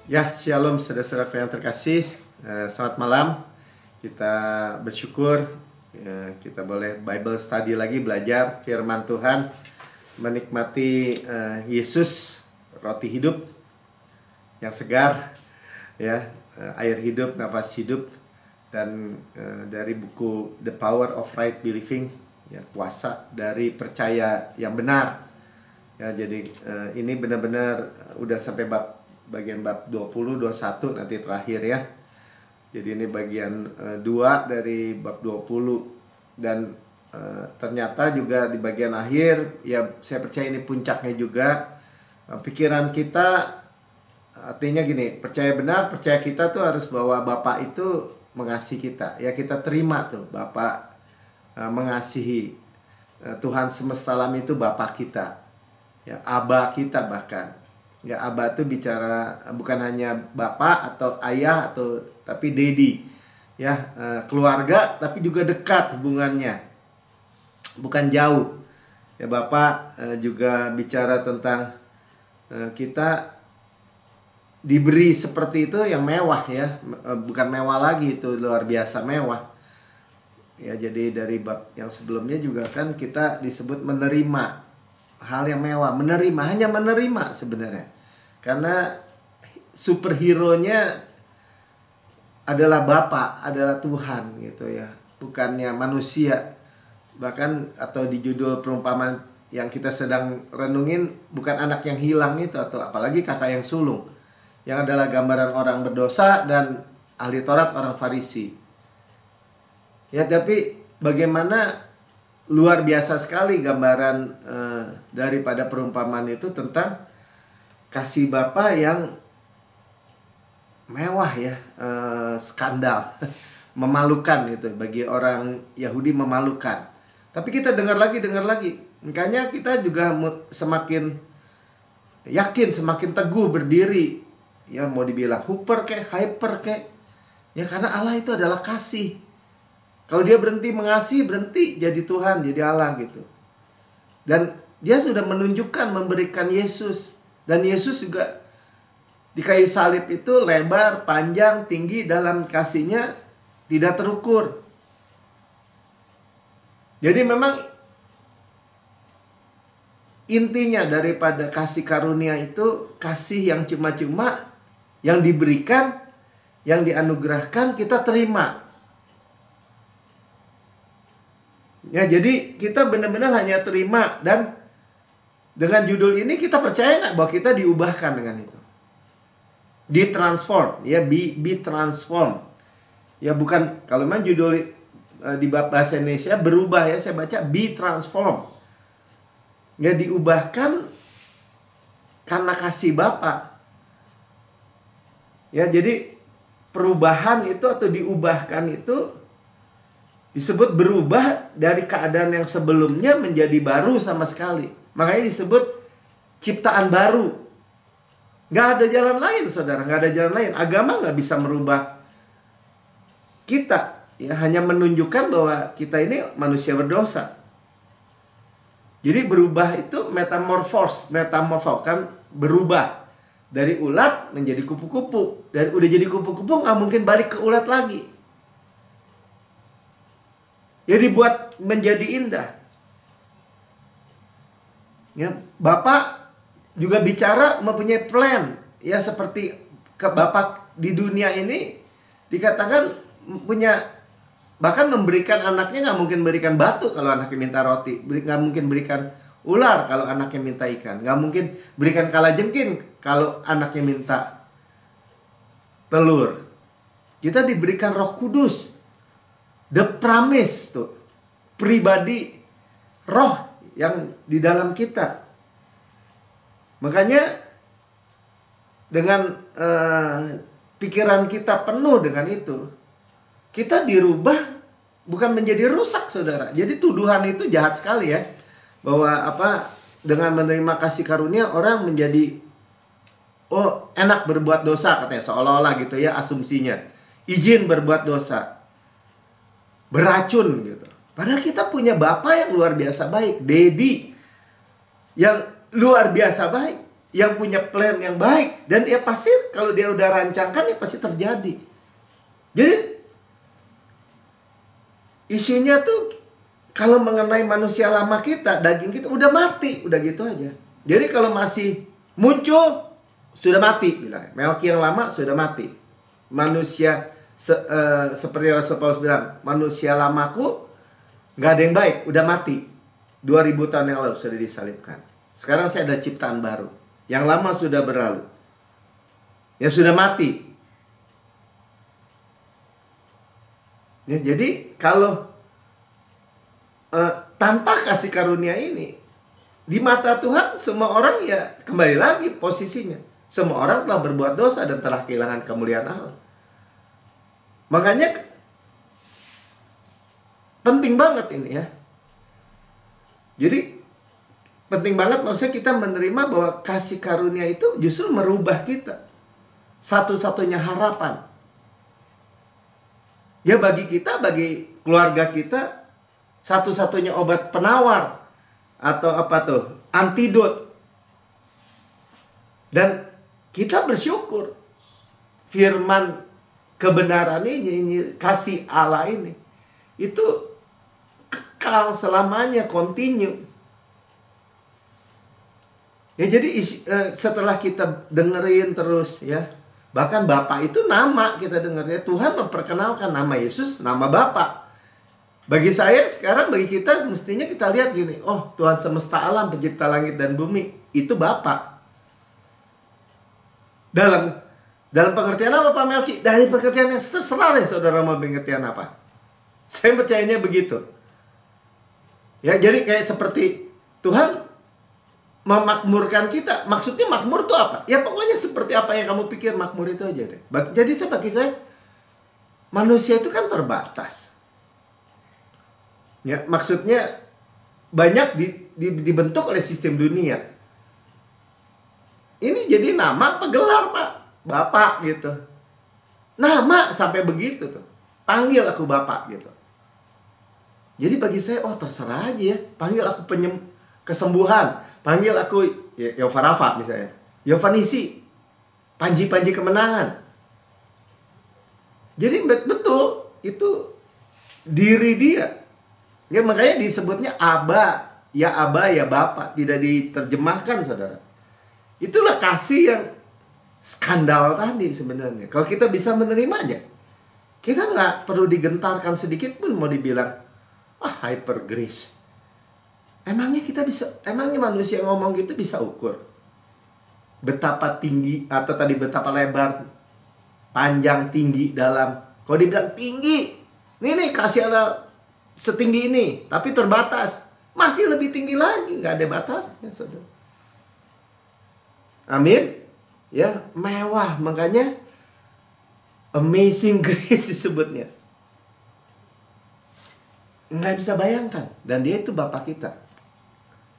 Ya, shalom saudara-saudaraku yang terkasih. Selamat malam. Kita bersyukur kita boleh Bible study lagi, belajar firman Tuhan, menikmati Yesus, roti hidup yang segar, ya, air hidup, nafas hidup, dan dari buku The Power of Right Believing, ya, kuasa dari percaya yang benar. Ya, jadi ini benar-benar udah sampai bagian bab 20, 21 nanti terakhir ya. Jadi ini bagian 2 dari bab 20. Dan ternyata juga di bagian akhir, ya saya percaya ini puncaknya juga. Pikiran kita artinya gini, percaya benar, percaya kita tuh harus bahwa Bapak itu mengasihi kita. Ya, kita terima tuh Bapak mengasihi. Tuhan semesta alam itu Bapak kita. Ya, Aba kita bahkan. Ya, Aba itu bicara bukan hanya bapak atau ayah atau tapi daddy. Ya, keluarga tapi juga dekat hubungannya. Bukan jauh. Ya, Bapak juga bicara tentang kita diberi seperti itu yang mewah ya. Bukan mewah lagi, itu luar biasa mewah. Ya, jadi dari bab yang sebelumnya juga kan kita disebut menerima hal yang mewah, hanya menerima sebenarnya. Karena superhero-nya adalah Bapa, adalah Tuhan gitu ya, bukannya manusia. Bahkan atau di judul perumpamaan yang kita sedang renungin, bukan anak yang hilang itu, atau apalagi kakak yang sulung, yang adalah gambaran orang berdosa dan ahli Taurat, orang Farisi. Ya, tapi bagaimana luar biasa sekali gambaran daripada perumpamaan itu tentang kasih Bapa yang mewah ya, skandal, memalukan gitu, bagi orang Yahudi memalukan. Tapi kita dengar lagi, makanya kita juga semakin yakin, semakin teguh berdiri. Ya, mau dibilang hyper ya, karena Allah itu adalah kasih. Kalau dia berhenti mengasihi, berhenti jadi Tuhan, jadi Allah gitu. Dan dia sudah menunjukkan, memberikan Yesus. Dan Yesus juga di kayu salib itu lebar, panjang, tinggi, dalam kasihnya tidak terukur. Jadi memang intinya daripada kasih karunia itu kasih yang cuma-cuma, yang diberikan, yang dianugerahkan, kita terima. Ya, jadi kita benar-benar hanya terima. Dan dengan judul ini kita percaya nggak bahwa kita diubahkan dengan itu? Ditransform, ya, be transform. Ya, bukan, kalau memang judul di bahasa Indonesia berubah ya, saya baca be transform. Ya, diubahkan karena kasih Bapa. Ya, jadi perubahan itu atau diubahkan itu disebut berubah dari keadaan yang sebelumnya menjadi baru sama sekali. Makanya disebut ciptaan baru. Gak ada jalan lain, saudara. Gak ada jalan lain. Agama gak bisa merubah kita. Ya, hanya menunjukkan bahwa kita ini manusia berdosa. Jadi berubah itu metamorfos kan, berubah. Dari ulat menjadi kupu-kupu. Dan udah jadi kupu-kupu gak mungkin balik ke ulat lagi. Ya, dibuat menjadi indah. Ya, Bapak juga bicara mempunyai plan. Ya, seperti ke Bapak di dunia ini dikatakan punya, bahkan memberikan anaknya, nggak mungkin berikan batu kalau anaknya minta roti, nggak mungkin berikan ular kalau anaknya minta ikan, nggak mungkin berikan kalajengking kalau anaknya minta telur. Kita diberikan Roh Kudus, the promise tuh, pribadi roh yang di dalam kita. Makanya dengan pikiran kita penuh dengan itu, kita dirubah, bukan menjadi rusak, saudara. Jadi tuduhan itu jahat sekali ya, bahwa dengan menerima kasih karunia orang menjadi enak berbuat dosa, katanya, seolah-olah gitu ya asumsinya. Izin berbuat dosa, beracun gitu. Padahal kita punya Bapa yang luar biasa baik, Daddy yang luar biasa baik. yang punya plan yang baik. Dan ya pasti kalau dia udah rancangkan ya pasti terjadi. Jadi isunya tuh kalau mengenai manusia lama kita, daging kita udah mati, udah gitu aja. Jadi kalau masih muncul, sudah mati bilang. Melki yang lama sudah mati. Manusia seperti Rasul Paulus bilang, manusia lamaku nggak ada yang baik, udah mati. 2000 tahun yang lalu sudah disalibkan. Sekarang saya ada ciptaan baru. Yang lama sudah berlalu. Ya sudah mati. Ya, jadi kalau tanpa kasih karunia ini, di mata Tuhan semua orang ya kembali lagi posisinya. Semua orang telah berbuat dosa dan telah kehilangan kemuliaan Allah. Makanya penting banget ini ya. Jadi penting banget maksudnya kita menerima bahwa kasih karunia itu justru merubah kita. Satu-satunya harapan. Ya bagi kita, bagi keluarga kita, satu-satunya obat penawar atau apa tuh, antidot. Dan kita bersyukur firman kebenaran ini, kasih Allah ini itu kekal selamanya, continue. Ya jadi setelah kita dengerin terus ya, bahkan Bapa itu nama kita dengarnya, Tuhan memperkenalkan nama Yesus, nama Bapa. Bagi saya sekarang, bagi kita mestinya kita lihat gini, oh Tuhan semesta alam, pencipta langit dan bumi, itu Bapa. Dalam pengertian apa Pak Melki? Dari pengertian yang terserah ya saudara mau pengertian apa. Saya percayanya begitu. Ya jadi kayak seperti Tuhan memakmurkan kita. Maksudnya makmur itu apa? Ya pokoknya seperti apa yang kamu pikir makmur itu aja deh. Jadi bagi saya manusia itu kan terbatas. Ya, maksudnya banyak dibentuk oleh sistem dunia. Ini jadi nama apa gelar Pak? Bapak gitu. Nama sampai begitu tuh. Panggil aku Bapak gitu. Jadi bagi saya, oh terserah aja ya. Panggil aku kesembuhan. Panggil aku Yehova Rafa misalnya. Yehova Nisi. Panji-panji kemenangan. Jadi betul itu diri dia. Ya makanya disebutnya Aba, ya Bapa, tidak diterjemahkan saudara. Itulah kasih yang skandal tadi sebenarnya. Kalau kita bisa menerima aja, kita nggak perlu digentarkan sedikit pun mau dibilang hyper grace. Emangnya manusia yang ngomong gitu bisa ukur betapa tinggi atau tadi betapa lebar, panjang, tinggi, dalam. Kalau dibilang tinggi, nih kasih Allah setinggi ini, tapi terbatas. Masih lebih tinggi lagi, nggak ada batasnya, saudara. Amin. Ya, mewah. Makanya amazing grace disebutnya. Nggak bisa bayangkan. Dan dia itu Bapa kita.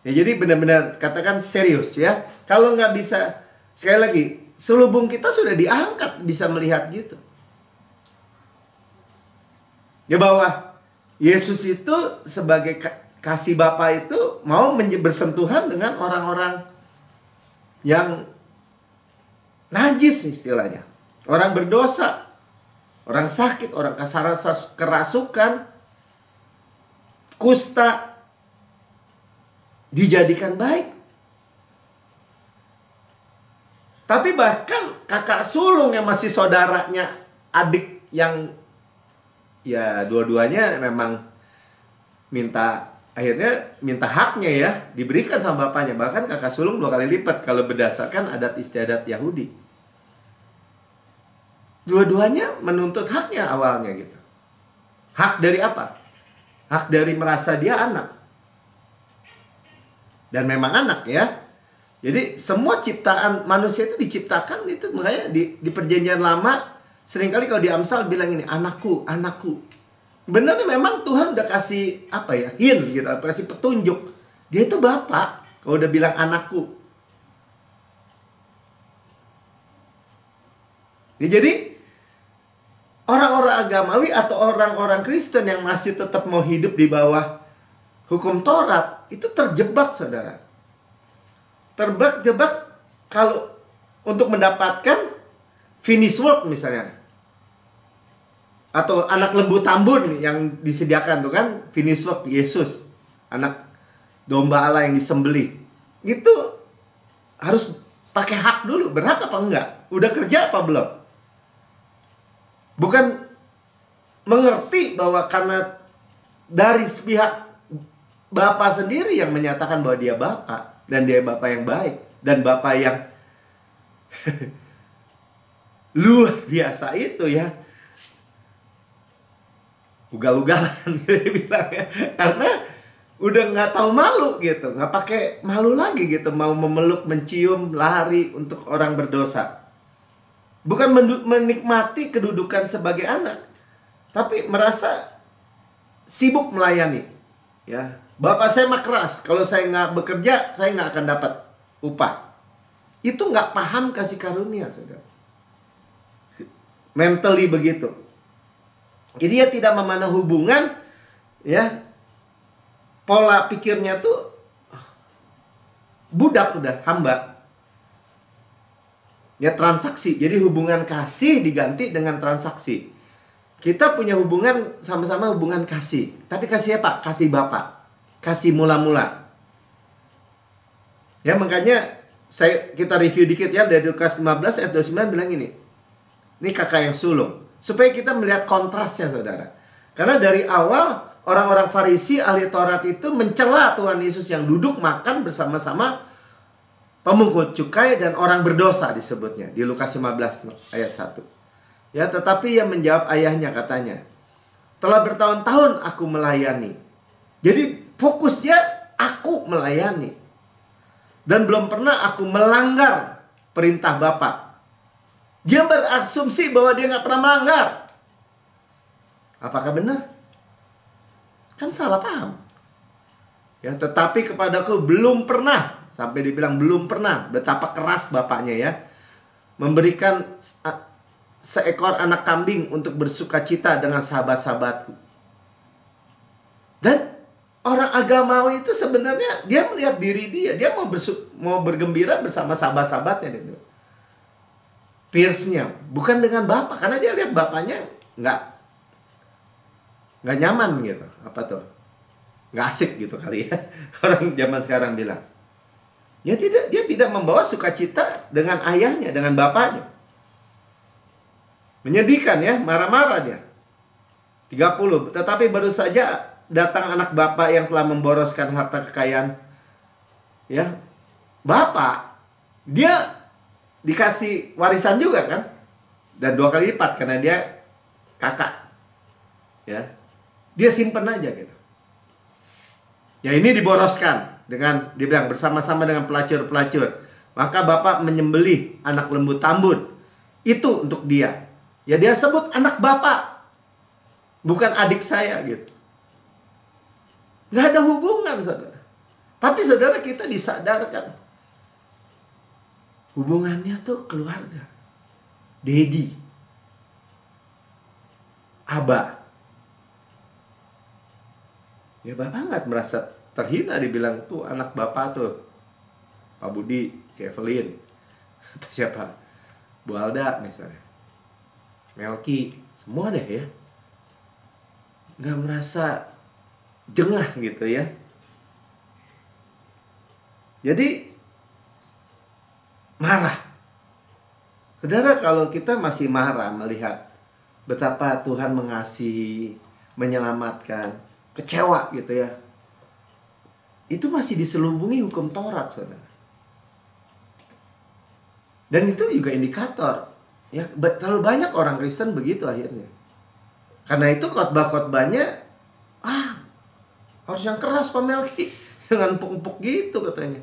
Ya, jadi benar-benar katakan serius ya. Kalau nggak bisa, sekali lagi, selubung kita sudah diangkat, bisa melihat gitu. Ya bahwa Yesus itu sebagai kasih Bapa itu mau bersentuhan dengan orang-orang yang najis istilahnya. Orang berdosa, orang sakit, orang kerasukan, kusta, dijadikan baik. Tapi bahkan kakak sulung yang masih saudaranya adik yang ya dua-duanya memang akhirnya minta haknya ya, diberikan sama bapaknya. Bahkan kakak sulung 2 kali lipat kalau berdasarkan adat istiadat Yahudi. Dua-duanya menuntut haknya awalnya gitu. Hak dari apa? Hak dari merasa dia anak. Dan memang anak ya. Jadi semua ciptaan manusia itu diciptakan itu, makanya di perjanjian lama seringkali kalau di Amsal bilang ini, anakku, anakku. Benar memang Tuhan udah kasih apa ya, hint gitu, kasih petunjuk. Dia itu Bapak kalau udah bilang anakku. Ya, jadi orang-orang agamawi atau orang-orang Kristen yang masih tetap mau hidup di bawah hukum Taurat itu terjebak, saudara. Terjebak kalau untuk mendapatkan finish work misalnya, atau anak lembu tambun yang disediakan tuh kan, finish work Yesus, anak domba Allah yang disembelih, itu harus pakai hak dulu. Berhak apa enggak? Udah kerja apa belum? Bukan mengerti bahwa karena dari pihak Bapa sendiri yang menyatakan bahwa dia Bapa, dan dia Bapa yang baik, dan Bapa yang luar biasa itu ya. Ugal-ugalan gitu bilangnya. Karena udah nggak tahu malu gitu, nggak pakai malu lagi gitu, mau memeluk, mencium, lari untuk orang berdosa. Bukan menikmati kedudukan sebagai anak, tapi merasa sibuk melayani. Ya, Bapak saya mah keras, kalau saya nggak bekerja, saya nggak akan dapat upah. Itu nggak paham kasih karunia, saudara. Mentally begitu. Jadi dia tidak memandang hubungan, ya. Pola pikirnya tuh budak udah, hamba. Ya, transaksi. Jadi hubungan kasih diganti dengan transaksi. Kita punya hubungan, sama-sama hubungan kasih. Tapi kasih apa? Kasih Bapa. Kasih mula-mula. Ya, makanya kita review dikit ya, dari Lukas 15 ayat 29 bilang ini. Ini kakak yang sulung. Supaya kita melihat kontrasnya, saudara. Karena dari awal orang-orang Farisi, ahli Taurat itu mencela Tuhan Yesus yang duduk makan bersama-sama pemungut cukai dan orang berdosa disebutnya. Di Lukas 15 ayat 1. Ya, tetapi ia menjawab ayahnya, katanya, telah bertahun-tahun aku melayani. Jadi fokusnya aku melayani. Dan belum pernah aku melanggar perintah Bapa. Dia berasumsi bahwa dia nggak pernah melanggar. Apakah benar? Kan salah paham. Ya, tetapi kepadaku belum pernah. Sampai dibilang belum pernah. Betapa keras bapaknya ya. Memberikan seekor anak kambing untuk bersuka cita dengan sahabat-sahabatku. Dan orang agamawi itu sebenarnya dia melihat diri dia. Dia mau bergembira bersama sahabat-sahabatnya. Peers-nya, bukan dengan bapak, karena dia lihat bapaknya nggak nyaman gitu, apa tuh, nggak asik gitu kali ya, orang zaman sekarang bilang. Dia tidak membawa sukacita dengan ayahnya, dengan bapaknya. Menyedihkan ya, marah-marah dia. 30, tetapi baru saja datang anak bapak yang telah memboroskan harta kekayaan. Ya, bapak, dia dikasih warisan juga kan, dan 2 kali lipat karena dia kakak. Ya, dia simpen aja gitu. Ya, ini diboroskan dengan dibilang bersama-sama dengan pelacur-pelacur. Maka bapak menyembelih anak lembu tambun itu untuk dia. Ya, dia sebut anak bapak, bukan adik saya gitu. Nggak ada hubungan, saudara. Tapi saudara, kita disadarkan hubungannya tuh keluarga. Dedi, Abah. Ya, bapak nggak merasa terhina dibilang tuh anak bapak tuh Pak Budi, Evelyn, atau siapa, Bu Alda misalnya, Melki, semua deh ya. Nggak merasa jengah gitu ya. Jadi marah. Saudara, kalau kita masih marah melihat betapa Tuhan mengasihi, menyelamatkan, kecewa gitu ya, itu masih diselubungi hukum Taurat, saudara. Dan itu juga indikator. Ya, terlalu banyak orang Kristen begitu akhirnya. Karena itu khotbah-khotbahnya, harus yang keras Pak Melki, jangan empuk-empuk gitu katanya.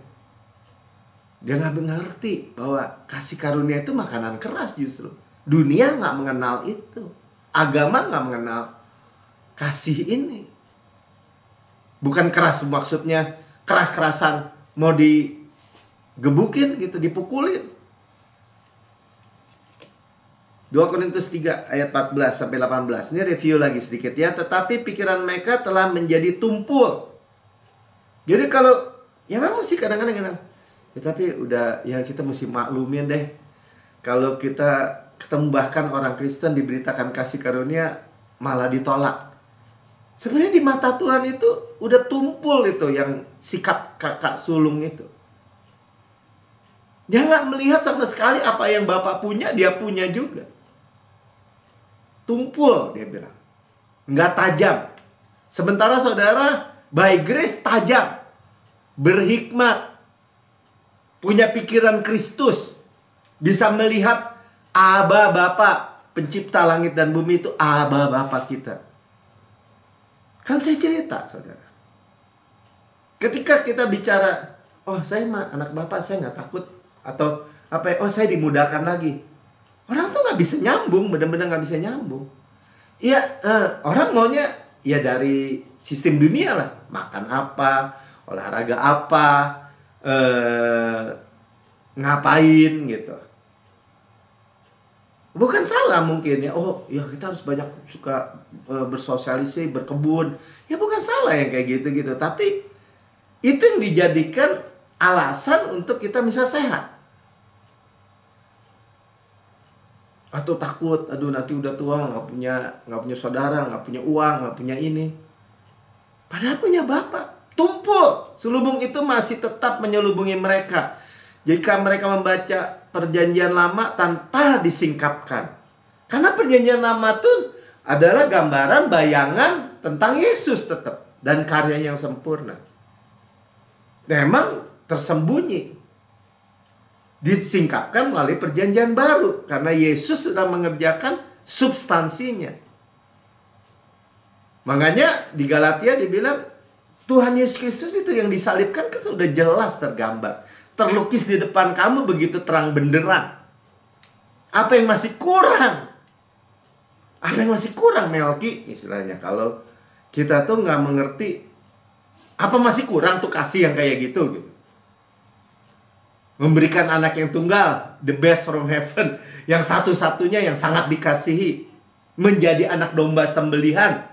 Dia nggak mengerti bahwa kasih karunia itu makanan keras justru. Dunia nggak mengenal itu. Agama nggak mengenal kasih ini. Bukan keras maksudnya keras-kerasan mau digebukin gitu, dipukulin. 2 Korintus 3 ayat 14 sampai 18. Ini review lagi sedikit ya. Tetapi pikiran mereka telah menjadi tumpul. Jadi kalau ya memang sih kadang-kadang Ya, tapi udah ya kita mesti maklumin deh. Kalau kita ketemu bahkan orang Kristen diberitakan kasih karunia malah ditolak. Sebenarnya di mata Tuhan itu udah tumpul itu yang sikap kakak sulung itu. Dia nggak melihat sama sekali apa yang Bapak punya, dia punya juga. Tumpul, dia bilang. Nggak tajam. Sementara saudara by grace tajam, berhikmat, punya pikiran Kristus, bisa melihat Aba Bapa, pencipta langit dan bumi itu Aba Bapa kita. Kan saya cerita, saudara. Ketika kita bicara, oh saya mah anak Bapak, saya nggak takut. Atau apa? Oh saya dimudahkan lagi. Orang tuh nggak bisa nyambung, benar-benar nggak bisa nyambung. Ya orang maunya ya dari sistem dunia lah, makan apa, olahraga apa, ngapain gitu. Bukan salah mungkin ya, oh ya kita harus banyak suka bersosialisasi, berkebun. Ya bukan salah yang kayak gitu-gitu. Tapi itu yang dijadikan alasan untuk kita bisa sehat. Atau takut, aduh nanti udah tua nggak punya saudara, nggak punya uang, nggak punya ini. Padahal punya Bapak. Tumpul, selubung itu masih tetap menyelubungi mereka. Jika mereka membaca perjanjian lama tanpa disingkapkan. Karena perjanjian lama itu adalah gambaran, bayangan tentang Yesus tetap. Dan karyanya yang sempurna. Memang tersembunyi. Disingkapkan melalui perjanjian baru. Karena Yesus sedang mengerjakan substansinya. Makanya di Galatia dibilang, Tuhan Yesus Kristus itu yang disalibkan kan sudah jelas tergambar. Terlukis di depan kamu begitu terang benderang. Apa yang masih kurang? Apa yang masih kurang, Melki? Istilahnya kalau kita tuh nggak mengerti apa masih kurang tuh kasih yang kayak gitu. Memberikan anak yang tunggal, the best from heaven, yang satu-satunya yang sangat dikasihi, menjadi anak domba sembelihan.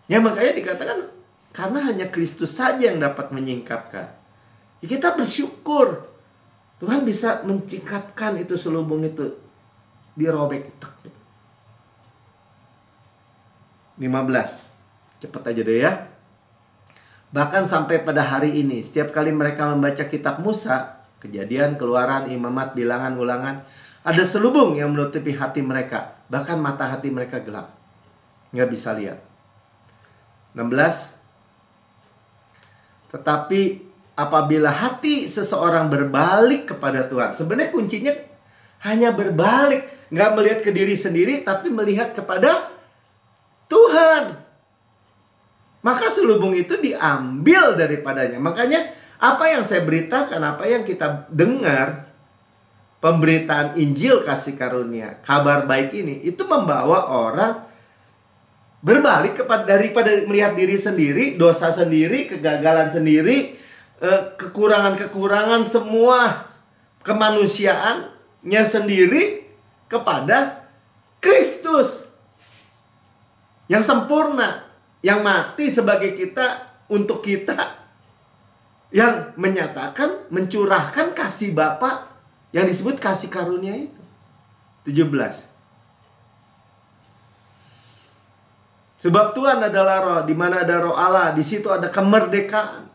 Ya makanya dikatakan karena hanya Kristus saja yang dapat menyingkapkan. Ya, kita bersyukur Tuhan bisa menyingkapkan itu selubung itu, dirobek. 15. Cepat aja deh ya. Bahkan sampai pada hari ini, setiap kali mereka membaca kitab Musa, Kejadian, Keluaran, Imamat, Bilangan, Ulangan, ada selubung yang menutupi hati mereka. Bahkan mata hati mereka gelap, nggak bisa lihat. 16. Tetapi apabila hati seseorang berbalik kepada Tuhan, sebenarnya kuncinya hanya berbalik, nggak melihat ke diri sendiri, tapi melihat kepada Tuhan. Maka selubung itu diambil daripadanya. Makanya apa yang saya beritakan, apa yang kita dengar, pemberitaan Injil kasih karunia, kabar baik ini, itu membawa orang berbalik daripada melihat diri sendiri, dosa sendiri, kegagalan sendiri, kekurangan-kekurangan semua kemanusiaannya sendiri kepada Kristus yang sempurna, yang mati sebagai kita, untuk kita, yang menyatakan, mencurahkan kasih Bapa yang disebut kasih karunia itu. 17. Sebab Tuhan adalah roh, di mana ada roh Allah, di situ ada kemerdekaan.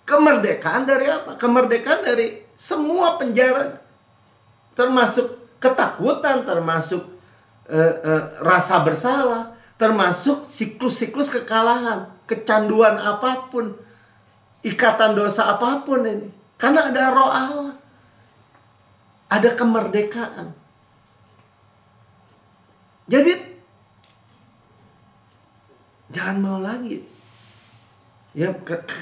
Kemerdekaan dari apa? Kemerdekaan dari semua penjara, termasuk ketakutan, termasuk rasa bersalah, termasuk siklus-siklus kekalahan, kecanduan apapun, ikatan dosa apapun ini. Karena ada roh Allah, ada kemerdekaan. Jadi jangan mau lagi. Ya,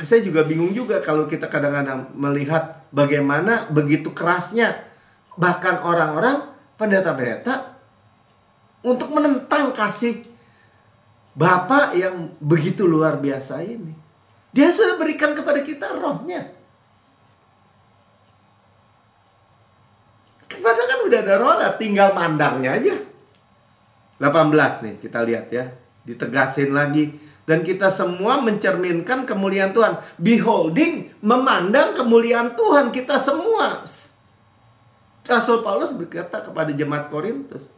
saya juga bingung juga kalau kita kadang-kadang melihat bagaimana begitu kerasnya bahkan orang-orang pendeta-pendeta untuk menentang kasih Bapa yang begitu luar biasa ini. Dia sudah berikan kepada kita rohnya. Padahal kan udah ada roh lah, tinggal mandangnya aja. 18 nih kita lihat ya. Ditegasin lagi, Dan kita semua mencerminkan kemuliaan Tuhan. Beholding, memandang kemuliaan Tuhan kita semua. Rasul Paulus berkata kepada jemaat Korintus,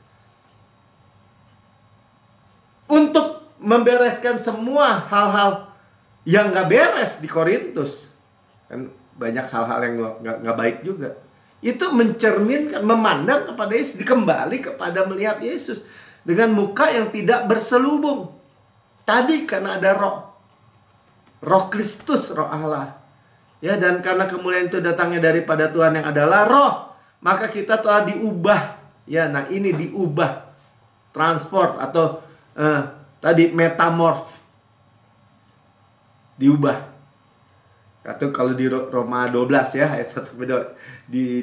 untuk membereskan semua hal-hal yang gak beres di Korintus. Kan banyak hal-hal yang gak baik juga. Itu mencerminkan, memandang kepada Yesus, kembali kepada melihat Yesus dengan muka yang tidak berselubung. Tadi karena ada roh Kristus, roh Allah. Ya, dan karena kemuliaan itu datangnya daripada Tuhan yang adalah roh, maka kita telah diubah. Ya, nah ini diubah. Transport atau tadi metamorph. Diubah. Atau kalau di Roma 12 ya, ayat 1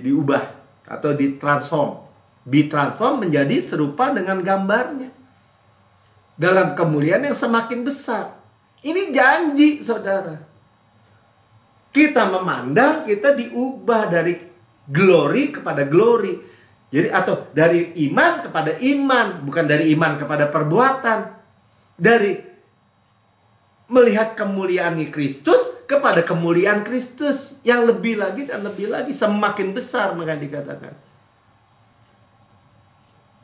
diubah atau ditransform. Ditransform menjadi serupa dengan gambarnya. Dalam kemuliaan yang semakin besar. Ini janji, saudara. Kita memandang, kita diubah dari glory kepada glory. Jadi atau dari iman kepada iman, bukan dari iman kepada perbuatan. Dari melihat kemuliaan Kristus kepada kemuliaan Kristus yang lebih lagi dan lebih lagi, semakin besar, maka dikatakan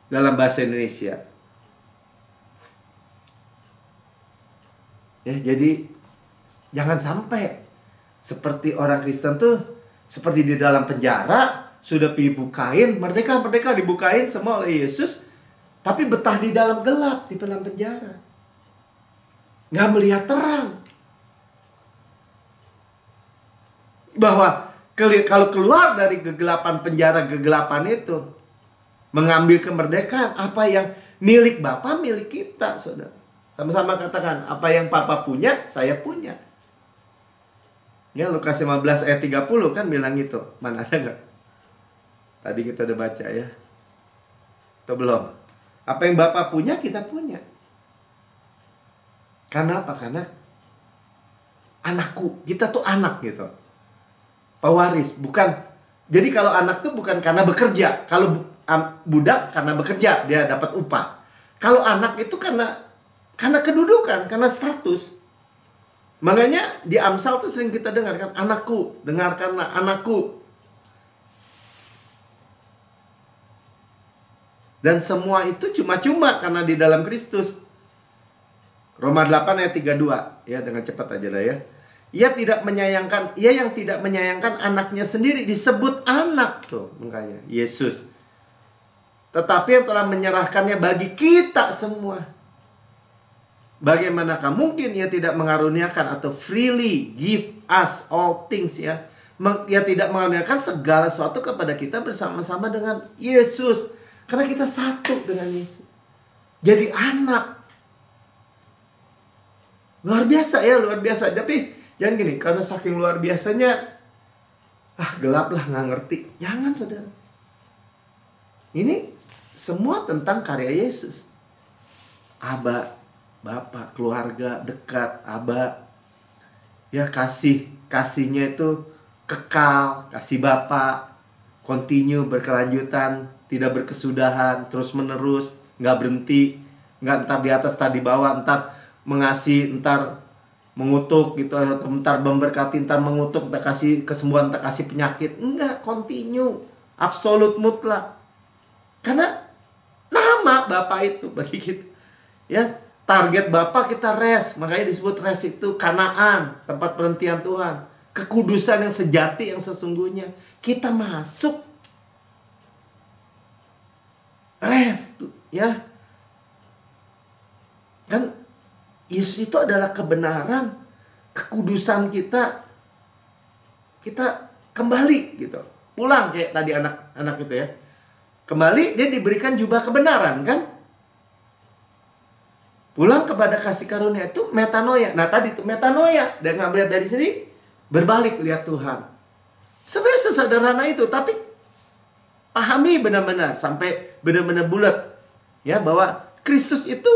dalam bahasa Indonesia. Ya, jadi jangan sampai seperti orang Kristen tuh seperti di dalam penjara, sudah dibukain, merdeka dibukain semua oleh Yesus, tapi betah di dalam gelap, di dalam penjara. Nggak melihat terang. Bahwa kalau keluar dari kegelapan penjara, kegelapan itu, mengambil kemerdekaan, apa yang milik Bapa, milik kita, saudara. Sama-sama katakan, apa yang Papa punya, saya punya. Ya, Lukas 15 ayat 30 kan bilang gitu. Mana ada nggak? Tadi kita udah baca ya. Atau belum? Apa yang Bapak punya, kita punya. Karena apa? Karena anakku. Kita tuh anak gitu. Pewaris. Bukan. Jadi kalau anak tuh bukan karena bekerja. Kalau budak karena bekerja, dia dapat upah. Kalau anak itu karena kedudukan, karena status. Makanya di Amsal tuh sering kita dengarkan, anakku, dengarkanlah anakku. Dan semua itu cuma-cuma karena di dalam Kristus. Roma 8 ayat 32. Ya, dengan cepat aja lah ya. Ia yang tidak menyayangkan anaknya sendiri disebut anak tuh, makanya Yesus. Tetapi yang telah menyerahkannya bagi kita semua. Bagaimanakah mungkin ia tidak mengaruniakan atau freely give us all things ya. Ia tidak mengaruniakan segala sesuatu kepada kita bersama-sama dengan Yesus. Karena kita satu dengan Yesus. Jadi anak. Luar biasa ya, luar biasa. Tapi jangan gini, karena saking luar biasanya, gelap lah, nggak ngerti. Jangan, saudara. Ini semua tentang karya Yesus. Aba, Bapak, keluarga, dekat, Aba. Ya, kasihnya itu kekal. Kasih Bapak, continue, berkelanjutan, tidak berkesudahan, terus menerus, nggak berhenti. Nggak ntar di atas, ntar di bawah, ntar mengasihi, ntar mengutuk gitu, atau ntar memberkati, ntar mengutuk, ntar kasih kesembuhan, ntar kasih penyakit. Enggak, continue, absolut mutlak. Karena nama Bapak itu bagi kita. Ya, target Bapak kita rest. Makanya disebut rest itu Kanaan, tempat perhentian Tuhan. Kekudusan yang sejati, yang sesungguhnya. Kita masuk rest, ya. Kan Yesus itu adalah kebenaran, kekudusan kita. Kita kembali gitu. Pulang kayak tadi anak-anak itu ya. Kembali dia diberikan jubah kebenaran kan? Pulang kepada kasih karunia itu metanoia. Nah tadi itu metanoia. Dan nggak melihat dari sini, berbalik lihat Tuhan. Sebenarnya sesederhana itu, tapi pahami benar-benar sampai benar-benar bulat ya, bahwa Kristus itu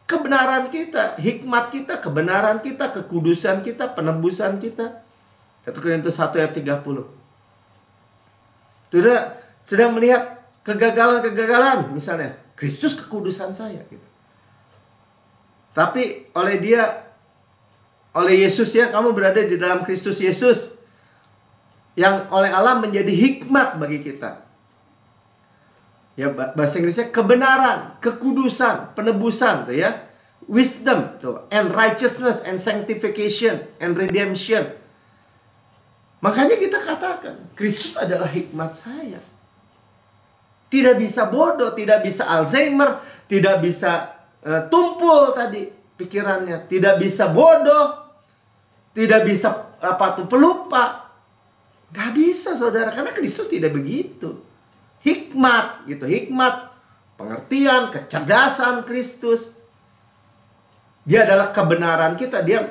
kebenaran kita, hikmat kita, kebenaran kita, kekudusan kita, penebusan kita. 1 Korintus 1 ayat 30. Sudah melihat kegagalan-kegagalan, misalnya Kristus kekudusan saya gitu. Tapi oleh Yesus ya, kamu berada di dalam Kristus Yesus, yang oleh Allah menjadi hikmat bagi kita. Ya, bahasa Inggrisnya kebenaran, kekudusan, penebusan tuh ya. Wisdom tuh, and righteousness and sanctification and redemption. Makanya kita katakan, Kristus adalah hikmat saya. Tidak bisa bodoh, tidak bisa Alzheimer, tidak bisa tumpul tadi pikirannya, tidak bisa bodoh, tidak bisa pelupa. Gak bisa saudara, karena Kristus tidak begitu. Hikmat gitu, hikmat, pengertian, kecerdasan Kristus. Dia adalah kebenaran kita, dia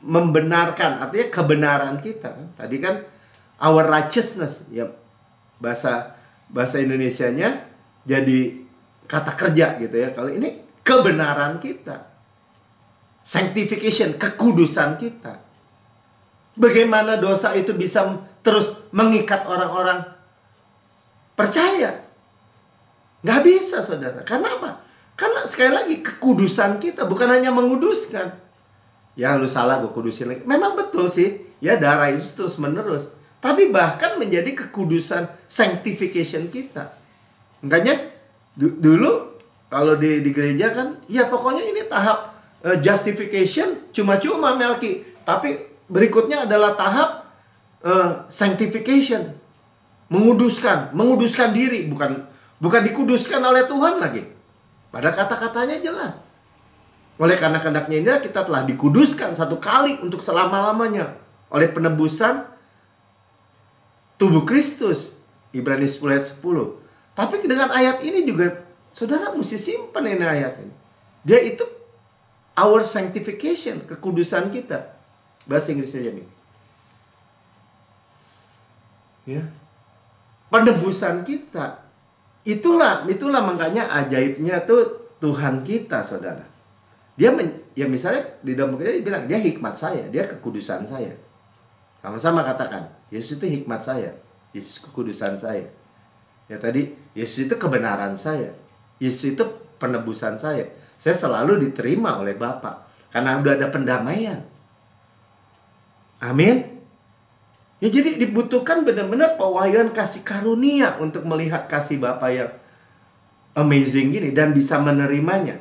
membenarkan, artinya kebenaran kita. Tadi kan our righteousness, ya bahasa Indonesianya jadi kata kerja gitu ya. Kalau ini kebenaran kita. Sanctification, kekudusan kita. Bagaimana dosa itu bisa terus mengikat orang-orang percaya? Nggak bisa saudara. Karena apa? Karena sekali lagi kekudusan kita bukan hanya menguduskan. Ya lu salah, gue kudusin lagi. Memang betul sih. Ya darah Yesus terus menerus. Tapi bahkan menjadi kekudusan sanctification kita. Makanya dulu kalau di gereja kan, ya pokoknya ini tahap justification cuma-cuma Melki. Tapi berikutnya adalah tahap sanctification. Menguduskan diri. Bukan dikuduskan oleh Tuhan lagi. Pada kata-katanya jelas. Oleh karena kehendaknya ini kita telah dikuduskan satu kali untuk selama-lamanya oleh penebusan tubuh Kristus. Ibrani 10 ayat 10. Tapi dengan ayat ini juga saudara mesti simpan ini ayat ini. Dia itu our sanctification, kekudusan kita. Bahasa Inggris saja nih. Ya. Penebusan kita. Itulah makanya ajaibnya tuh Tuhan kita, saudara. Dia ya misalnya di dalam dia bilang dia hikmat saya, dia kekudusan saya. Sama-sama katakan, Yesus itu hikmat saya, Yesus kekudusan saya. Ya tadi Yesus itu kebenaran saya, Yesus itu penebusan saya. Saya selalu diterima oleh Bapa karena udah ada pendamaian. Amin. Ya jadi dibutuhkan benar-benar pewahyuan kasih karunia untuk melihat kasih Bapa yang amazing gini dan bisa menerimanya.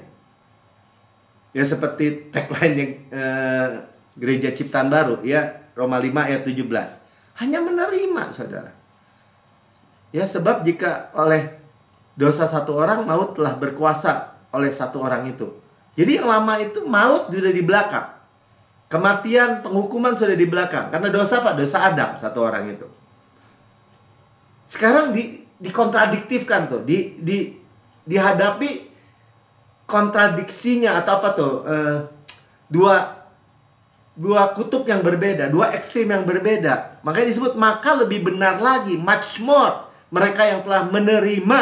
Ya seperti tagline yang Gereja Ciptaan Baru ya, Roma 5 ayat 17. Hanya menerima, saudara. Ya sebab jika oleh dosa satu orang, maut telah berkuasa oleh satu orang itu. Jadi yang lama itu maut sudah di belakang. Kematian, penghukuman sudah di belakang. Karena dosa apa? Dosa Adam, satu orang itu. Sekarang dikontradiktifkan tuh. Dihadapi kontradiksinya atau apa tuh? Dua kutub yang berbeda. Dua ekstrim yang berbeda. Makanya disebut maka lebih benar lagi. Much more. Mereka yang telah menerima.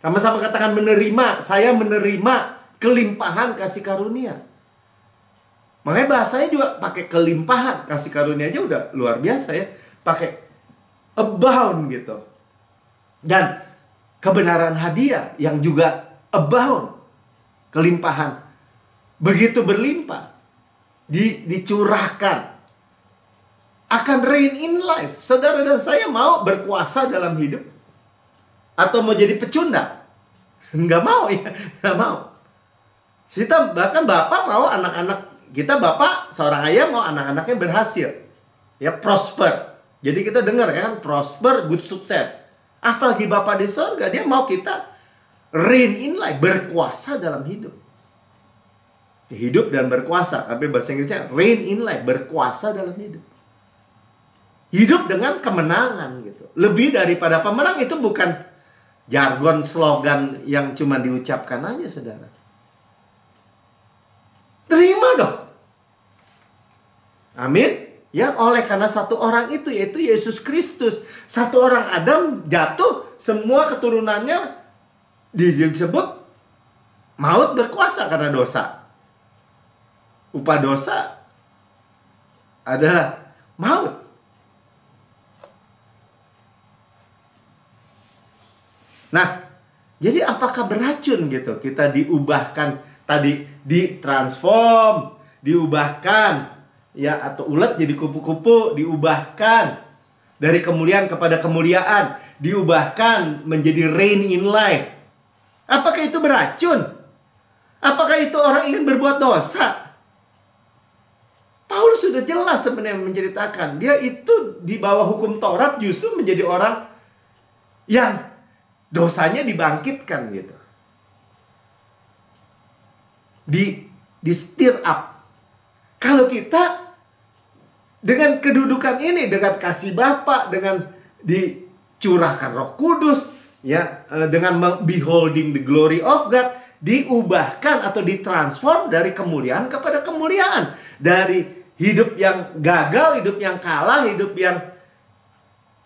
Sama-sama katakan menerima. Saya menerima kelimpahan kasih karunia. Makanya bahasanya juga pakai kelimpahan. Kasih karunia aja udah luar biasa ya. Pakai abound gitu. Dan kebenaran hadiah yang juga abound. Kelimpahan. Begitu berlimpah. Dicurahkan. Akan reign in life. Saudara dan saya mau berkuasa dalam hidup. Atau mau jadi pecundang? Nggak mau ya. Nggak mau. Kita bahkan Bapak mau anak-anak kita, Bapak seorang ayah mau anak-anaknya berhasil, ya prosper. Jadi kita dengar ya kan, prosper, good sukses. Apalagi Bapak di sorga, dia mau kita reign in life, berkuasa dalam hidup. Hidup dan berkuasa, tapi bahasa Inggrisnya reign in life, berkuasa dalam hidup. Hidup dengan kemenangan gitu. Lebih daripada pemenang itu bukan jargon, slogan yang cuma diucapkan aja, saudara. Terima dong. Amin. Ya oleh karena satu orang itu, yaitu Yesus Kristus. Satu orang Adam jatuh, semua keturunannya disebut maut berkuasa karena dosa. Upah dosa adalah maut. Nah, jadi apakah beracun gitu kita diubahkan tadi ditransform, diubahkan, ya, atau ulet jadi kupu-kupu, diubahkan dari kemuliaan kepada kemuliaan, diubahkan menjadi reign in life. Apakah itu beracun? Apakah itu orang ingin berbuat dosa? Paulus sudah jelas sebenarnya menceritakan, dia itu di bawah hukum Taurat justru menjadi orang yang dosanya dibangkitkan gitu. Di stir up. Kalau kita dengan kedudukan ini, dengan kasih Bapa, dengan dicurahkan Roh Kudus, ya, dengan beholding the glory of God, diubahkan atau ditransform dari kemuliaan kepada kemuliaan, dari hidup yang gagal, hidup yang kalah, hidup yang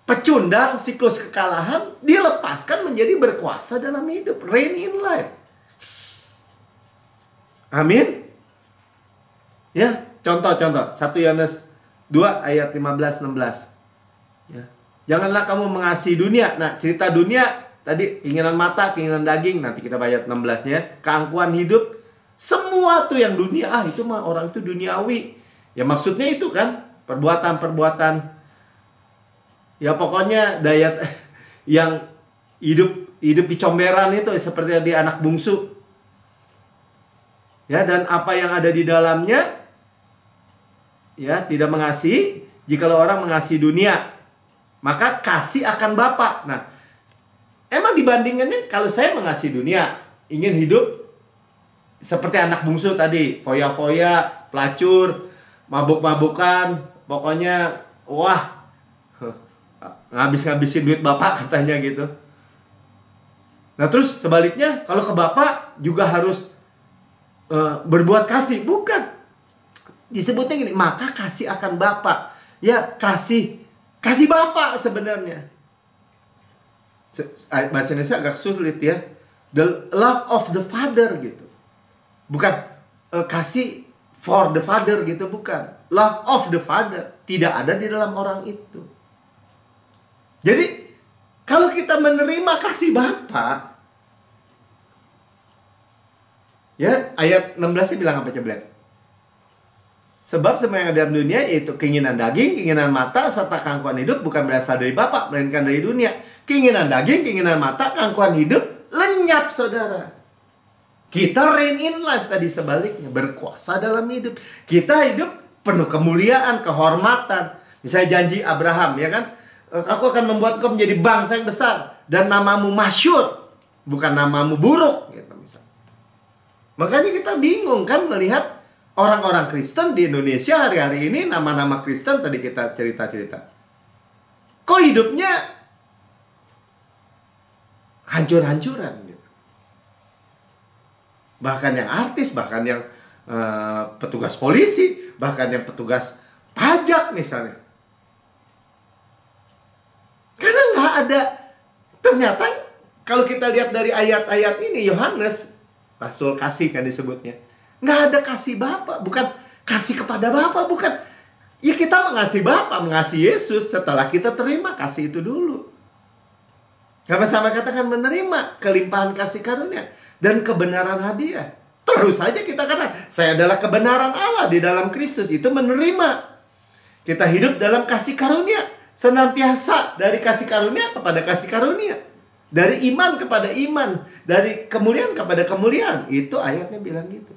pecundang, siklus kekalahan, dilepaskan menjadi berkuasa dalam hidup, reign in life. Amin. Ya, contoh-contoh 1 Yohanes 2 ayat 15-16. Ya. Janganlah kamu mengasihi dunia. Nah, cerita dunia tadi, keinginan mata, keinginan daging, nanti kita baca 16-nya, keangkuhan hidup, semua tuh yang dunia, itu mah orang itu duniawi. Ya maksudnya itu kan, perbuatan-perbuatan, ya pokoknya daya yang hidup di comberan itu, seperti di anak bungsu. Ya, dan apa yang ada di dalamnya, ya, tidak mengasihi. Jikalau orang mengasihi dunia, maka kasih akan Bapa. Nah, emang dibandingannya, kalau saya mengasihi dunia, ingin hidup seperti anak bungsu tadi, foya-foya, pelacur, mabuk-mabukan, pokoknya wah, ngabis-ngabisin duit Bapak katanya gitu. Nah terus sebaliknya, kalau ke Bapak juga harus berbuat kasih. Bukan, disebutnya gini, maka kasih akan Bapak. Ya, kasih Bapak sebenarnya. Bahasa Indonesia agak sulit ya. The love of the Father gitu. Bukan kasih for the Father gitu, bukan. Love of the Father tidak ada di dalam orang itu. Jadi kalau kita menerima kasih Bapa, ya, ayat 16-nya bilang apa coba lihat? Sebab semua yang ada dalam dunia, yaitu keinginan daging, keinginan mata, serta keangkuhan hidup, bukan berasal dari Bapa, melainkan dari dunia. Keinginan daging, keinginan mata, keangkuhan hidup lenyap, saudara. Kita reign in life tadi sebaliknya, berkuasa dalam hidup. Kita hidup penuh kemuliaan, kehormatan. Misalnya janji Abraham, ya kan? Aku akan membuat engkau menjadi bangsa yang besar dan namamu masyhur, bukan namamu buruk gitu misalnya. Makanya kita bingung kan melihat orang-orang Kristen di Indonesia hari-hari ini, nama-nama Kristen tadi kita cerita-cerita, kok hidupnya hancur-hancuran gitu. Bahkan yang artis, bahkan yang petugas polisi, bahkan yang petugas pajak misalnya. Karena nggak ada, ternyata kalau kita lihat dari ayat-ayat ini, Yohanes, Rasul kasih kan disebutnya, nggak ada kasih Bapa, bukan kasih kepada Bapa, bukan. Ya kita mengasihi Bapa, mengasihi Yesus setelah kita terima kasih itu dulu. Sama-sama katakan menerima kelimpahan kasih karunia dan kebenaran hadiah. Terus saja kita katakan, saya adalah kebenaran Allah di dalam Kristus, itu menerima. Kita hidup dalam kasih karunia. Senantiasa dari kasih karunia kepada kasih karunia, dari iman kepada iman, dari kemuliaan kepada kemuliaan. Itu ayatnya bilang gitu.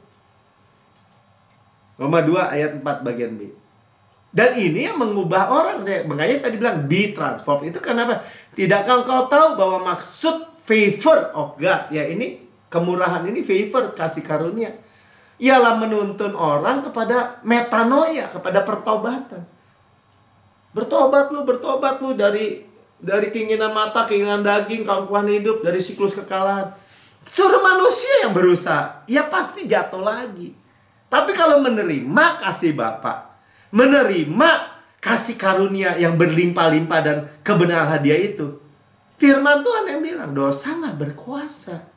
Roma 2 ayat 4 bagian B. Dan ini yang mengubah orang. Makanya tadi bilang be transformed. Itu kenapa? Tidakkah engkau tahu bahwa maksud favor of God, ya ini kemurahan ini, favor, kasih karunia, ialah menuntun orang kepada metanoia, kepada pertobatan. Bertobat lu dari keinginan mata, keinginan daging, keangkuhan hidup, dari siklus kekalahan. Suruh manusia yang berusaha, ya pasti jatuh lagi. Tapi kalau menerima kasih Bapa, menerima kasih karunia yang berlimpah-limpah dan kebenaran hadiah itu, firman Tuhan yang bilang, dosa nggak berkuasa.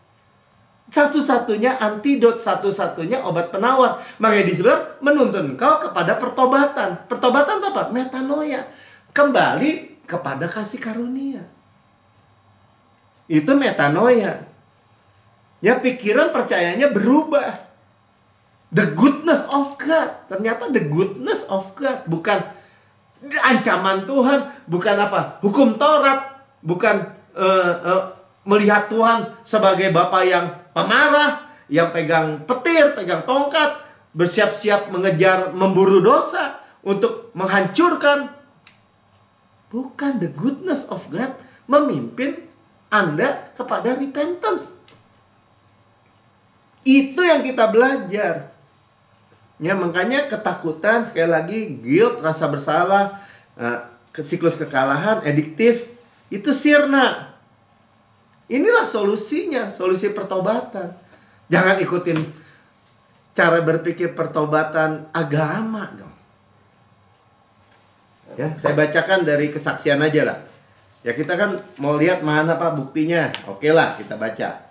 Satu-satunya antidot, satu-satunya obat penawar. Makanya disebut menuntun kau kepada pertobatan. Pertobatan itu apa? Metanoia. Kembali kepada kasih karunia. Itu metanoia. Ya, pikiran percayanya berubah. The goodness of God. Ternyata the goodness of God. Bukan ancaman Tuhan. Bukan apa? Hukum Taurat. Bukan melihat Tuhan sebagai Bapa yang pemarah, yang pegang petir, pegang tongkat, bersiap-siap mengejar, memburu dosa untuk menghancurkan. Bukan, the goodness of God memimpin Anda kepada repentance. Itu yang kita belajar. Ya, makanya ketakutan, sekali lagi, guilt, rasa bersalah, siklus kekalahan, adiktif, itu sirna. Inilah solusinya, solusi pertobatan. Jangan ikutin cara berpikir pertobatan agama dong. Ya, saya bacakan dari kesaksian aja lah. Ya, kita kan mau lihat mana Pak buktinya. Oke lah, kita baca.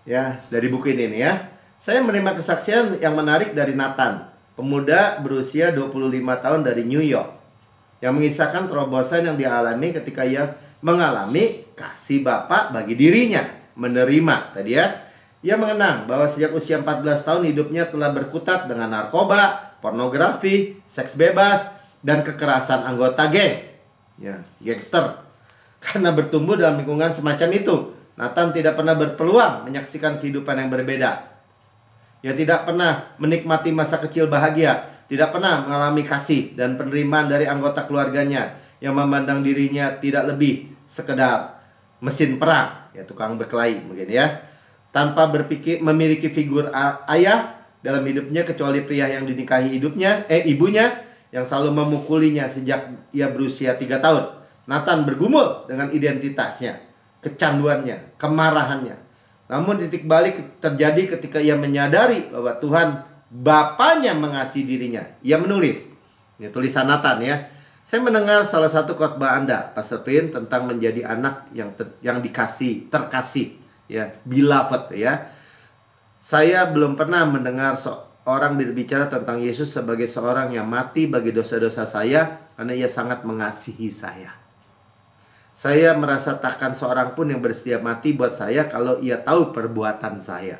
Ya, dari buku ini nih ya. Saya menerima kesaksian yang menarik dari Nathan, pemuda berusia 25 tahun dari New York, yang mengisahkan terobosan yang dialami ketika ia mengalami kasih Bapa bagi dirinya. Menerima tadi ya. Ia mengenang bahwa sejak usia 14 tahun hidupnya telah berkutat dengan narkoba, pornografi, seks bebas, dan kekerasan anggota geng. Ya, gangster. Karena bertumbuh dalam lingkungan semacam itu, Nathan tidak pernah berpeluang menyaksikan kehidupan yang berbeda. Ia tidak pernah menikmati masa kecil bahagia, tidak pernah mengalami kasih dan penerimaan dari anggota keluarganya yang memandang dirinya tidak lebih sekedar mesin perang, ya tukang berkelahi mungkin ya. Tanpa memiliki figur ayah dalam hidupnya kecuali pria yang dinikahi ibunya yang selalu memukulinya sejak ia berusia 3 tahun. Nathan bergumul dengan identitasnya, kecanduannya, kemarahannya. Namun titik balik terjadi ketika ia menyadari bahwa Tuhan Bapanya mengasihi dirinya. Ia menulis, ini tulisan Nathan ya. Saya mendengar salah satu khotbah Anda, Pastor Pin, tentang menjadi anak yang terkasih, ya, beloved ya. Saya belum pernah mendengar seorang berbicara tentang Yesus sebagai seorang yang mati bagi dosa-dosa saya karena ia sangat mengasihi saya. Saya merasa takkan seorang pun yang bersedia mati buat saya kalau ia tahu perbuatan saya.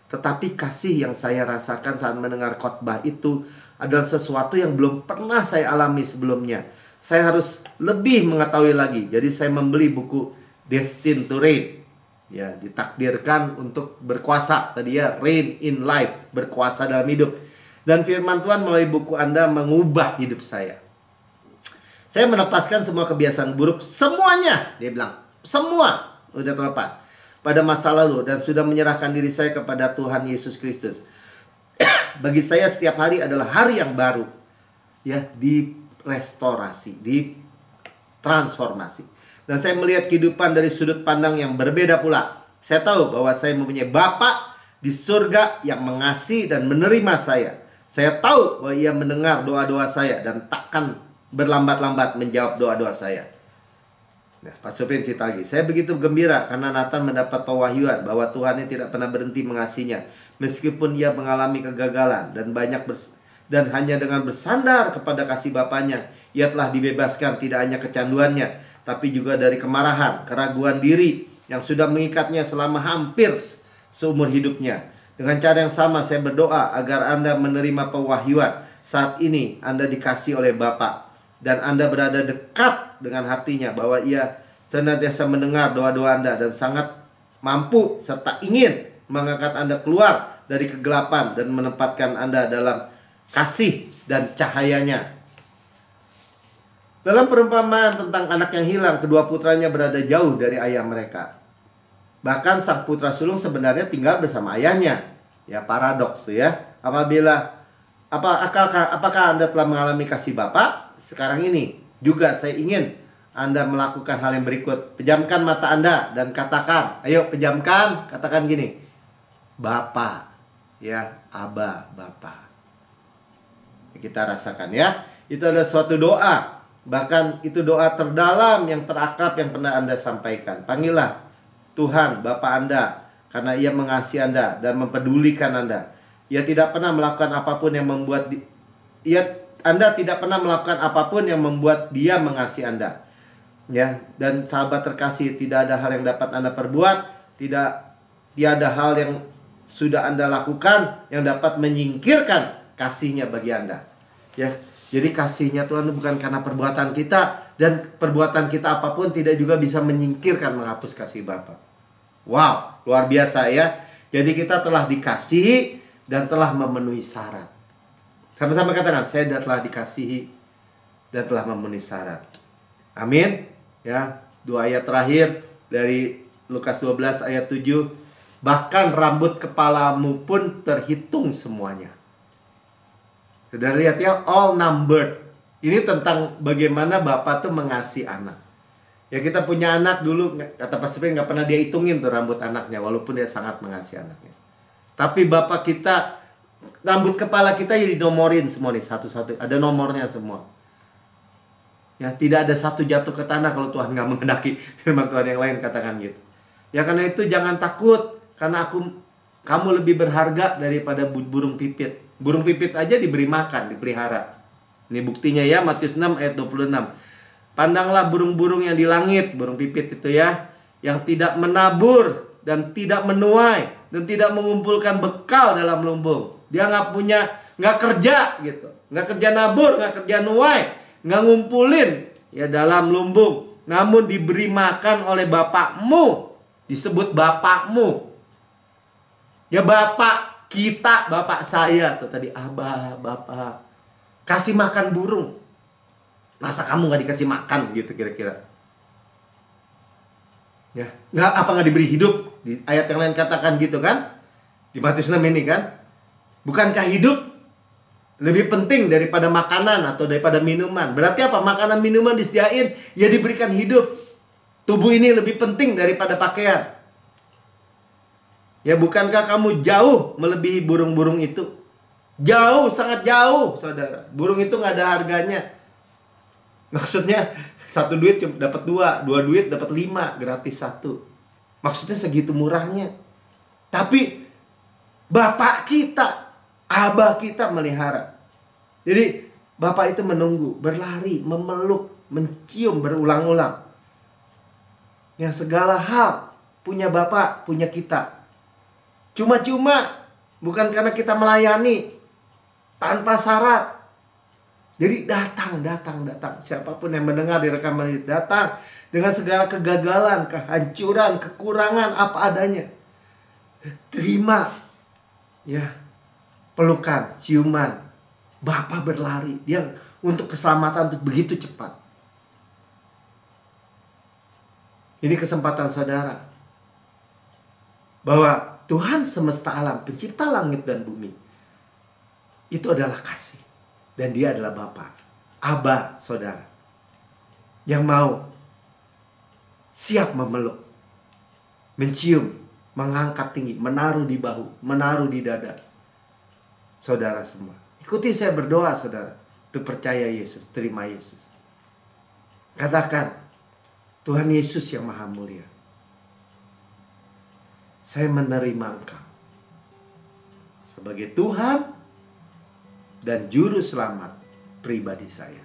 Tetapi kasih yang saya rasakan saat mendengar khotbah itu adalah sesuatu yang belum pernah saya alami sebelumnya. Saya harus lebih mengetahui lagi. Jadi saya membeli buku Destined to Reign. Ya, ditakdirkan untuk berkuasa. Tadi ya, reign in life, berkuasa dalam hidup. Dan firman Tuhan melalui buku Anda mengubah hidup saya. Saya melepaskan semua kebiasaan buruk, semuanya, dia bilang, semua udah terlepas pada masa lalu dan sudah menyerahkan diri saya kepada Tuhan Yesus Kristus. Bagi saya setiap hari adalah hari yang baru, ya, direstorasi, ditransformasi. Dan saya melihat kehidupan dari sudut pandang yang berbeda pula. Saya tahu bahwa saya mempunyai Bapa di surga yang mengasihi dan menerima saya. Saya tahu bahwa Ia mendengar doa-doa saya dan takkan berlambat-lambat menjawab doa-doa saya. Nah, Pak Supin cerita lagi, saya begitu gembira karena Nathan mendapat pewahyuan bahwa Tuhan yang tidak pernah berhenti mengasihinya meskipun ia mengalami kegagalan dan hanya dengan bersandar kepada kasih Bapanya ia telah dibebaskan tidak hanya kecanduannya tapi juga dari kemarahan, keraguan diri yang sudah mengikatnya selama hampir seumur hidupnya. Dengan cara yang sama saya berdoa agar Anda menerima pewahyuan saat ini. Anda dikasihi oleh Bapa dan Anda berada dekat dengan hatinya, bahwa Ia senantiasa mendengar doa-doa Anda dan sangat mampu serta ingin mengangkat Anda keluar dari kegelapan dan menempatkan Anda dalam kasih dan cahayanya. Dalam perumpamaan tentang anak yang hilang, kedua putranya berada jauh dari ayah mereka. Bahkan sang putra sulung sebenarnya tinggal bersama ayahnya. Ya, paradoks tuh ya. Apakah Anda telah mengalami kasih Bapa? Sekarang ini juga saya ingin Anda melakukan hal yang berikut. Pejamkan mata Anda dan katakan, ayo pejamkan, katakan gini, Bapa, ya, Aba, Bapa. Kita rasakan ya. Itu adalah suatu doa. Bahkan itu doa terdalam yang terakrab yang pernah Anda sampaikan. Panggillah Tuhan Bapa Anda karena Ia mengasihi Anda dan mempedulikan Anda. Ia tidak pernah melakukan apapun yang membuat Anda tidak pernah melakukan apapun yang membuat Dia mengasihi Anda. Ya, dan sahabat terkasih, tidak ada hal yang dapat Anda perbuat, tiada hal yang sudah Anda lakukan yang dapat menyingkirkan kasih-Nya bagi Anda. Ya, jadi kasih-Nya Tuhan bukan karena perbuatan kita, dan perbuatan kita apapun tidak juga bisa menyingkirkan, menghapus kasih Bapa. Wow, luar biasa ya. Jadi kita telah dikasihi dan telah memenuhi syarat. Sama-sama katakan, saya telah dikasihi dan telah memenuhi syarat. Amin. Ya, 2 ayat terakhir dari Lukas 12 ayat 7. Bahkan rambut kepalamu pun terhitung semuanya. Sudah lihat ya, all numbered. Ini tentang bagaimana Bapak tuh mengasihi anak. Ya, kita punya anak dulu, kata Pak Sipin, nggak pernah dia hitungin tuh rambut anaknya, walaupun dia sangat mengasihi anaknya. Tapi Bapak kita, rambut kepala kita ya dinomorin semua nih, satu-satu. Ada nomornya semua. Ya, tidak ada satu jatuh ke tanah kalau Tuhan nggak menghendaki. Firman Tuhan yang lain katakan gitu. Ya, karena itu jangan takut, karena kamu lebih berharga daripada burung pipit. Burung pipit aja diberi makan, dipelihara. Ini buktinya ya, Matius 6 ayat 26. Pandanglah burung-burung yang di langit, burung pipit itu ya, yang tidak menabur dan tidak menuai dan tidak mengumpulkan bekal dalam lumbung. Dia nggak kerja gitu, nggak kerja nabur, nggak kerja nuai, nggak ngumpulin ya dalam lumbung, namun diberi makan oleh Bapakmu. Disebut Bapakmu. Ya, Bapak kita, Bapak saya tuh tadi, Abah, Bapak kasih makan burung. Masa kamu nggak dikasih makan gitu kira-kira? Ya, nggak diberi hidup? Di ayat yang lain katakan gitu kan? Di Matius 6 ini kan? Bukankah hidup lebih penting daripada makanan atau daripada minuman? Berarti apa? Makanan minuman disediain, ya diberikan hidup. Tubuh ini lebih penting daripada pakaian. Ya, bukankah kamu jauh melebihi burung-burung itu? Jauh, sangat jauh, saudara. Burung itu nggak ada harganya. Maksudnya, 1 duit dapat 2, 2 duit dapat 5, gratis 1. Maksudnya segitu murahnya. Tapi Bapak kita, Abah kita melihara. Jadi Bapak itu menunggu, berlari, memeluk, mencium berulang-ulang. Yang segala hal punya Bapak, punya kita. Cuma-cuma, bukan karena kita melayani tanpa syarat. Jadi datang. Siapapun yang mendengar di rekaman ini, datang dengan segala kegagalan, kehancuran, kekurangan, apa adanya. Terima ya, pelukan, ciuman. Bapak berlari, dia untuk keselamatan untuk begitu cepat. Ini kesempatan saudara, bahwa Tuhan semesta alam, pencipta langit dan bumi, itu adalah kasih. Dan dia adalah Bapa, Abah saudara, yang mau siap memeluk, mencium, mengangkat tinggi, menaruh di bahu, menaruh di dada saudara semua. Ikuti saya berdoa saudara, untuk percaya Yesus, terima Yesus. Katakan, Tuhan Yesus yang maha mulia, saya menerima Engkau sebagai Tuhan dan Juru Selamat pribadi saya.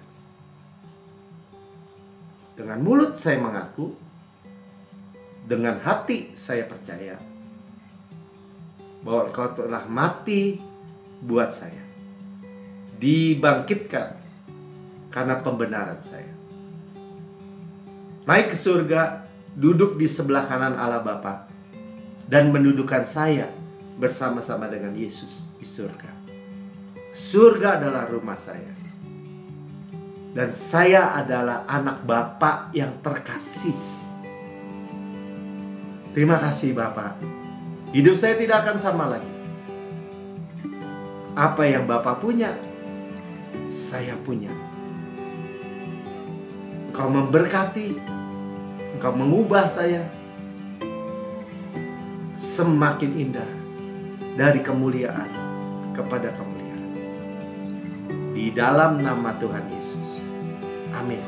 Dengan mulut saya mengaku, dengan hati saya percaya bahwa Engkau telah mati buat saya, dibangkitkan karena pembenaran saya, naik ke surga, duduk di sebelah kanan Allah Bapa, dan mendudukkan saya bersama-sama dengan Yesus di surga. Surga adalah rumah saya, dan saya adalah anak Bapak yang terkasih. Terima kasih Bapak. Hidup saya tidak akan sama lagi. Apa yang Bapak punya, saya punya. Engkau memberkati, Engkau mengubah saya semakin indah, dari kemuliaan kepada kemuliaan. Di dalam nama Tuhan Yesus. Amin.